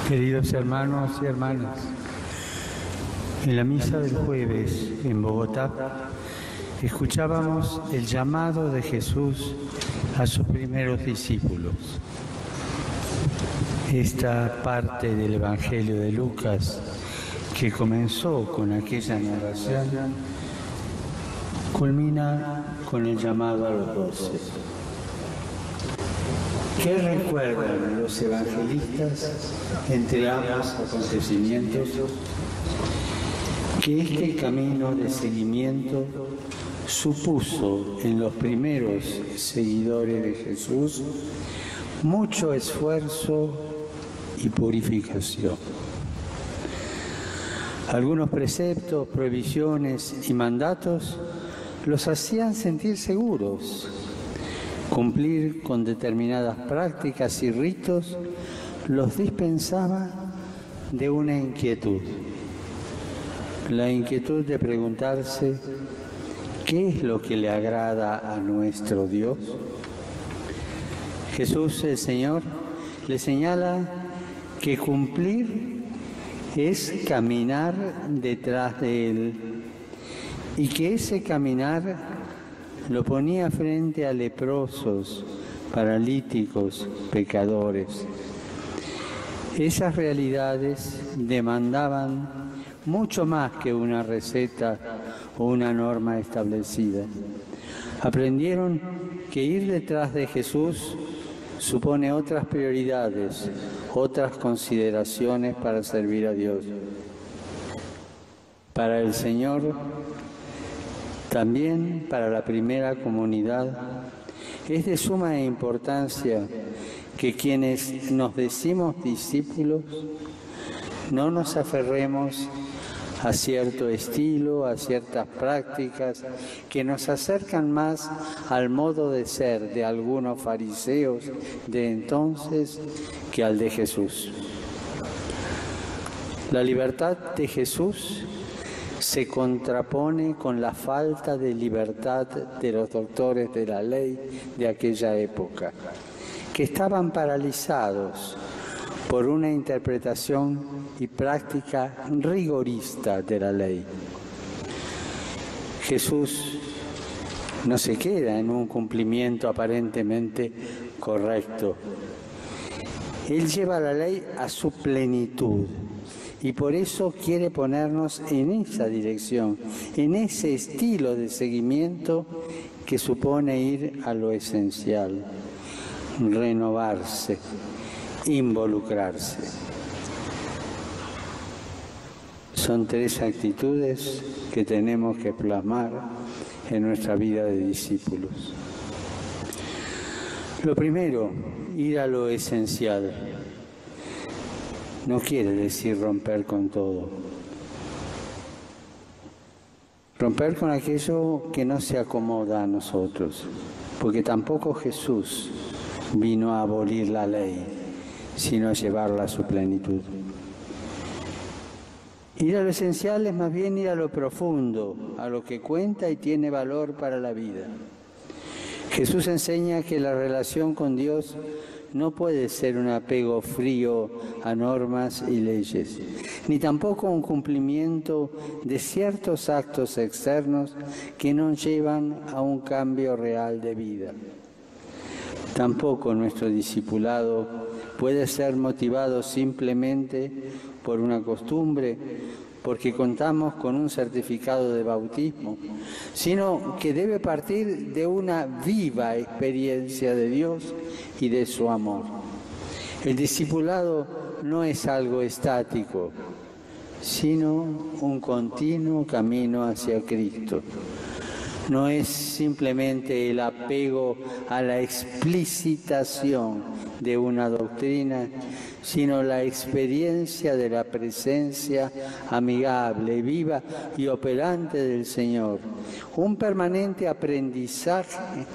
Queridos hermanos y hermanas, en la misa del jueves en Bogotá escuchábamos el llamado de Jesús a sus primeros discípulos. Esta parte del Evangelio de Lucas, que comenzó con aquella narración, culmina con el llamado a los 12. ¿Qué recuerdan los evangelistas entre ambos acontecimientos? Que este camino de seguimiento supuso en los primeros seguidores de Jesús mucho esfuerzo y purificación. Algunos preceptos, prohibiciones y mandatos los hacían sentir seguros. Cumplir con determinadas prácticas y ritos los dispensaba de una inquietud. La inquietud de preguntarse ¿qué es lo que le agrada a nuestro Dios? Jesús, el Señor, le señala que cumplir es caminar detrás de Él y que ese caminar lo ponía frente a leprosos, paralíticos, pecadores. Esas realidades demandaban mucho más que una receta o una norma establecida. Aprendieron que ir detrás de Jesús supone otras prioridades, otras consideraciones para servir a Dios. Para el Señor, también para la primera comunidad, es de suma importancia que quienes nos decimos discípulos no nos aferremos a cierto estilo, a ciertas prácticas que nos acercan más al modo de ser de algunos fariseos de entonces que al de Jesús. La libertad de Jesús se contrapone con la falta de libertad de los doctores de la ley de aquella época, que estaban paralizados por una interpretación y práctica rigorista de la ley. Jesús no se queda en un cumplimiento aparentemente correcto. Él lleva la ley a su plenitud. Y por eso quiere ponernos en esa dirección, en ese estilo de seguimiento que supone ir a lo esencial, renovarse, involucrarse. Son 3 actitudes que tenemos que plasmar en nuestra vida de discípulos. Lo primero, ir a lo esencial. No quiere decir romper con todo. Romper con aquello que no se acomoda a nosotros, porque tampoco Jesús vino a abolir la ley, sino a llevarla a su plenitud. Ir a lo esencial es más bien ir a lo profundo, a lo que cuenta y tiene valor para la vida. Jesús enseña que la relación con Dios no puede ser un apego frío a normas y leyes, ni tampoco un cumplimiento de ciertos actos externos que no llevan a un cambio real de vida. Tampoco nuestro discipulado puede ser motivado simplemente por una costumbre, porque contamos con un certificado de bautismo, sino que debe partir de una viva experiencia de Dios y de su amor. El discipulado no es algo estático, sino un continuo camino hacia Cristo. No es simplemente el apego a la explicitación de una doctrina, sino la experiencia de la presencia amigable, viva y operante del Señor. Un permanente aprendizaje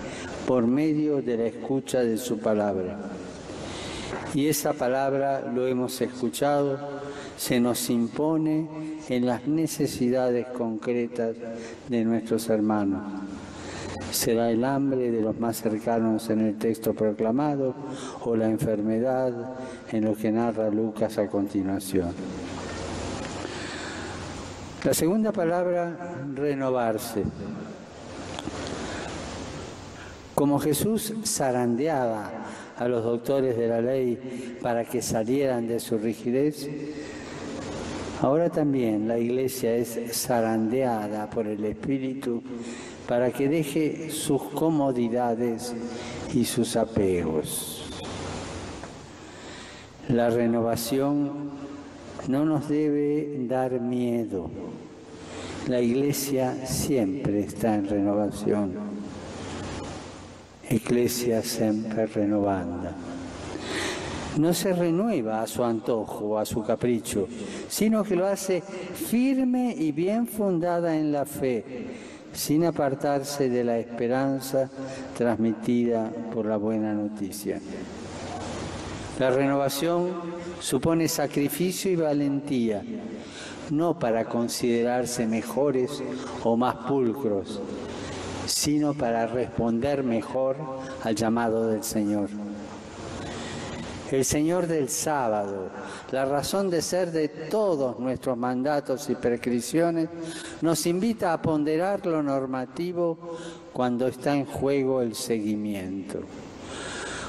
por medio de la escucha de su palabra. Y esa palabra, lo hemos escuchado, se nos impone en las necesidades concretas de nuestros hermanos. ¿Será el hambre de los más cercanos en el texto proclamado o la enfermedad en lo que narra Lucas a continuación? La segunda palabra, renovarse. Como Jesús zarandeaba a los doctores de la ley para que salieran de su rigidez, ahora también la Iglesia es zarandeada por el Espíritu para que deje sus comodidades y sus apegos. La renovación no nos debe dar miedo. La Iglesia siempre está en renovación. Ecclesia sempre renovanda. No se renueva a su antojo o a su capricho, sino que lo hace firme y bien fundada en la fe, sin apartarse de la esperanza transmitida por la buena noticia. La renovación supone sacrificio y valentía, no para considerarse mejores o más pulcros, sino para responder mejor al llamado del Señor. El Señor del sábado, la razón de ser de todos nuestros mandatos y prescripciones, nos invita a ponderar lo normativo cuando está en juego el seguimiento.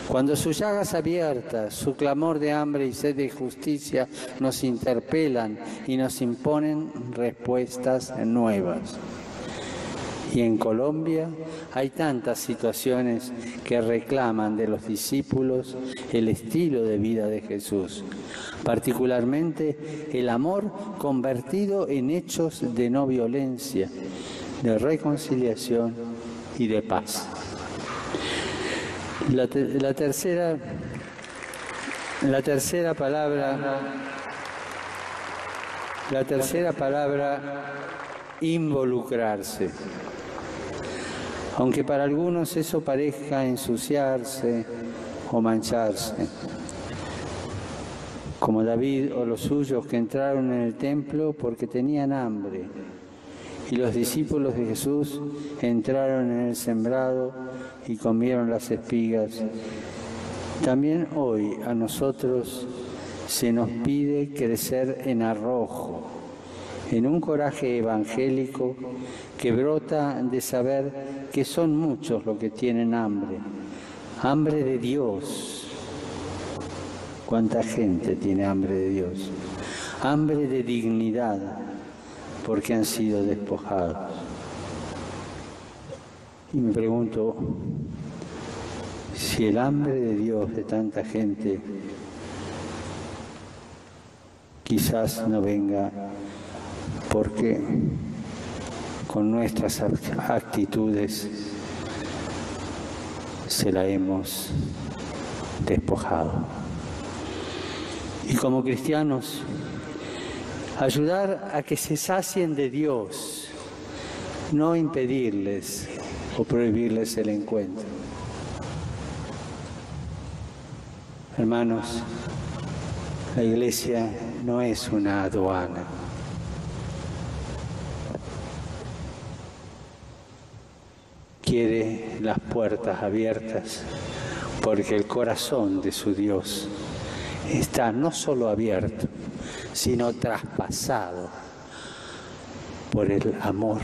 Cuando sus llagas abiertas, su clamor de hambre y sed de justicia nos interpelan y nos imponen respuestas nuevas. Y en Colombia hay tantas situaciones que reclaman de los discípulos el estilo de vida de Jesús, particularmente el amor convertido en hechos de no violencia, de reconciliación y de paz. La tercera palabra, involucrarse. Aunque para algunos eso parezca ensuciarse o mancharse, como David o los suyos que entraron en el templo porque tenían hambre, y los discípulos de Jesús entraron en el sembrado y comieron las espigas. También hoy a nosotros se nos pide crecer en arrojo, en un coraje evangélico que brota de saber que son muchos los que tienen hambre, hambre de Dios. ¿Cuánta gente tiene hambre de Dios? Hambre de dignidad, porque han sido despojados. Y me pregunto si el hambre de Dios de tanta gente quizás no venga porque con nuestras actitudes se la hemos despojado. Y como cristianos, ayudar a que se sacien de Dios, no impedirles o prohibirles el encuentro. Hermanos, la Iglesia no es una aduana. Quiere las puertas abiertas porque el corazón de su Dios está no solo abierto, sino traspasado por el amor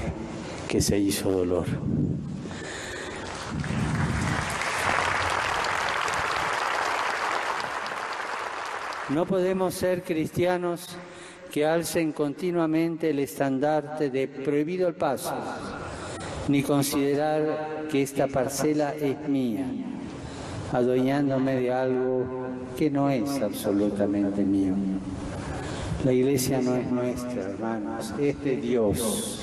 que se hizo dolor. No podemos ser cristianos que alcen continuamente el estandarte de prohibido el paso, ni considerar que esta parcela es mía, adueñándome de algo que no es absolutamente mío. La Iglesia no es nuestra, hermanos, es de Dios.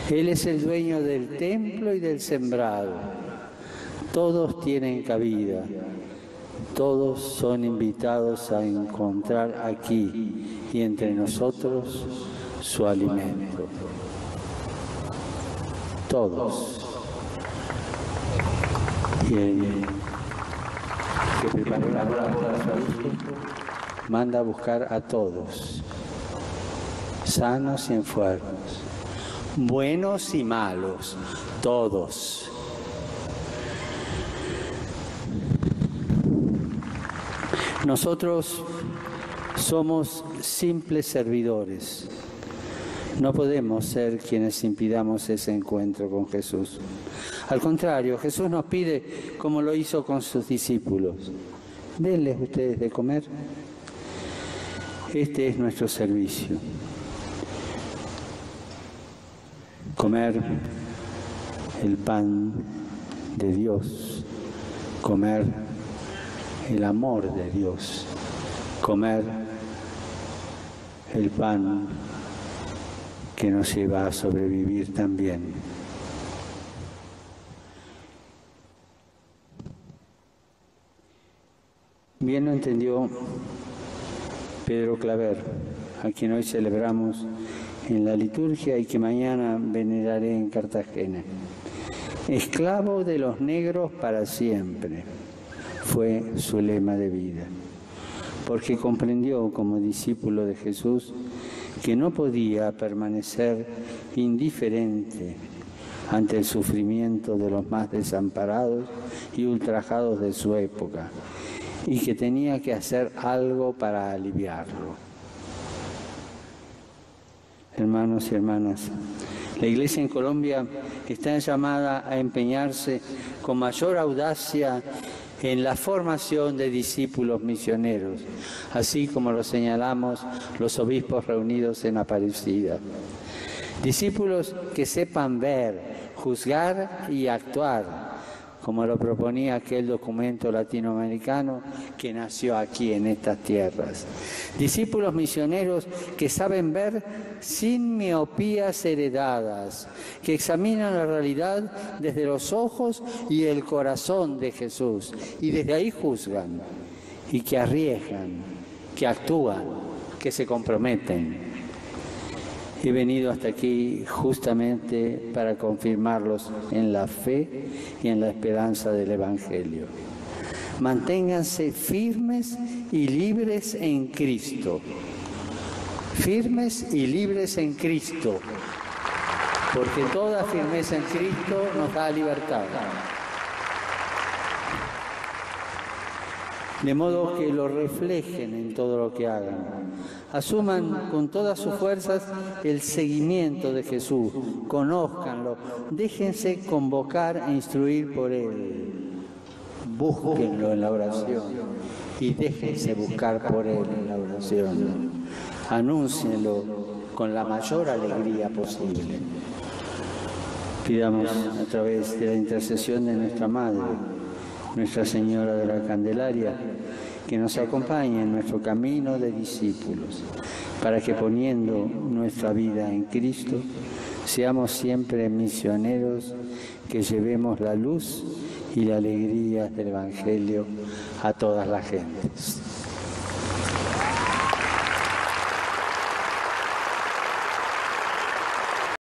Él es el dueño del templo y del sembrado. Todos tienen cabida, todos son invitados a encontrar aquí y entre nosotros su alimento. Todos. Y el que preparó la puerta manda a buscar a todos, sanos y enfermos, buenos y malos, todos, Nosotros somos simples servidores. No podemos ser quienes impidamos ese encuentro con Jesús. Al contrario, Jesús nos pide, como lo hizo con sus discípulos, denles ustedes de comer. Este es nuestro servicio. Comer el pan de Dios, comer el amor de Dios, comer el pan que nos lleva a sobrevivir también. Bien lo entendió Pedro Claver, a quien hoy celebramos en la liturgia y que mañana veneraré en Cartagena. Esclavo de los negros para siempre fue su lema de vida, porque comprendió como discípulo de Jesús que no podía permanecer indiferente ante el sufrimiento de los más desamparados y ultrajados de su época, y que tenía que hacer algo para aliviarlo. Hermanos y hermanas, la Iglesia en Colombia está llamada a empeñarse con mayor audacia en la formación de discípulos misioneros, así como lo señalamos los obispos reunidos en Aparecida. Discípulos que sepan ver, juzgar y actuar, como lo proponía aquel documento latinoamericano que nació aquí en estas tierras. Discípulos misioneros que saben ver sin miopías heredadas, que examinan la realidad desde los ojos y el corazón de Jesús, y desde ahí juzgan, y que arriesgan, que actúan, que se comprometen. He venido hasta aquí justamente para confirmarlos en la fe y en la esperanza del Evangelio. Manténganse firmes y libres en Cristo. Firmes y libres en Cristo, porque toda firmeza en Cristo nos da libertad. De modo que lo reflejen en todo lo que hagan. Asuman con todas sus fuerzas el seguimiento de Jesús, conózcanlo, déjense convocar e instruir por Él. Búsquenlo en la oración y déjense buscar por Él en la oración. Anúncienlo con la mayor alegría posible. Pidamos a través de la intercesión de nuestra Madre, Nuestra Señora de la Candelaria, que nos acompañe en nuestro camino de discípulos, para que poniendo nuestra vida en Cristo, seamos siempre misioneros que llevemos la luz y la alegría del Evangelio a todas las gentes.